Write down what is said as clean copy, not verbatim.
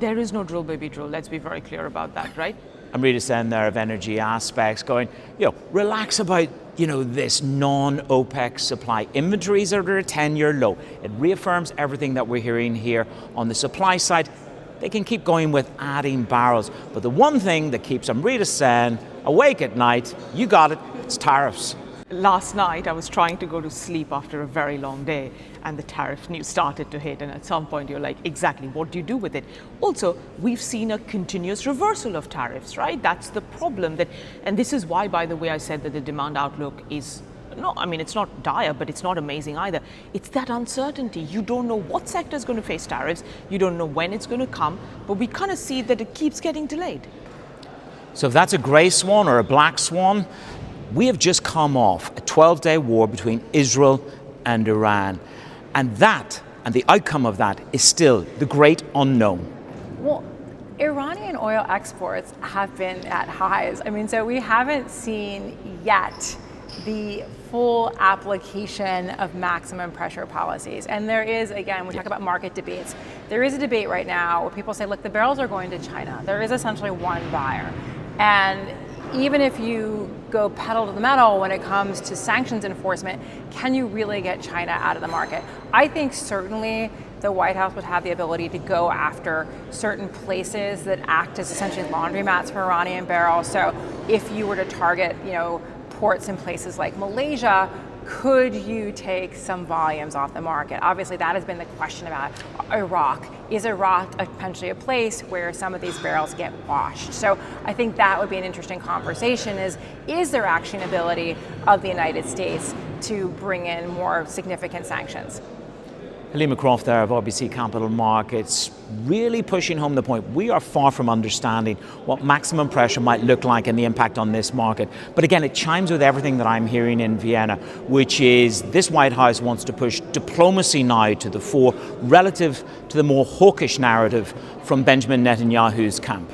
There is no drill, baby, drill. Let's be very clear about that, right? I'm reading saying there of energy aspects going, relax about, this non-OPEC supply. Inventories are at a 10-year low. It reaffirms everything that we're hearing here on the supply side. They can keep going with adding barrels. But the one thing that keeps Amrita Sen awake at night, you got it, it's tariffs. Last night, I was trying to go to sleep after a very long day, and the tariff news started to hit. And at some point, you're like, exactly, what do you do with it? Also, we've seen a continuous reversal of tariffs, right? That's the problem. And this is why, by the way, I said that the demand outlook is it's not dire, but it's not amazing either. It's that uncertainty. You don't know what sector is going to face tariffs. You don't know when it's going to come. But we kind of see that it keeps getting delayed. So if that's a grey swan or a black swan, we have just come off a 12-day war between Israel and Iran. And the outcome of that is still the great unknown. Well, Iranian oil exports have been at highs. So we haven't seen yet the full application of maximum pressure policies. And there is, again, we talk about market debates. There is a debate right now where people say, look, the barrels are going to China. There is essentially one buyer. And even if you go pedal to the metal when it comes to sanctions enforcement, can you really get China out of the market? I think certainly the White House would have the ability to go after certain places that act as essentially laundromats for Iranian barrels. So if you were to target, ports in places like Malaysia, could you take some volumes off the market? Obviously, that has been the question about Iraq. Is Iraq potentially a place where some of these barrels get washed? So I think that would be an interesting conversation is there actionability of the United States to bring in more significant sanctions? Halima Croft there of RBC Capital Markets, really pushing home the point. We are far from understanding what maximum pressure might look like and the impact on this market. But again, it chimes with everything that I'm hearing in Vienna, which is this White House wants to push diplomacy now to the fore relative to the more hawkish narrative from Benjamin Netanyahu's camp.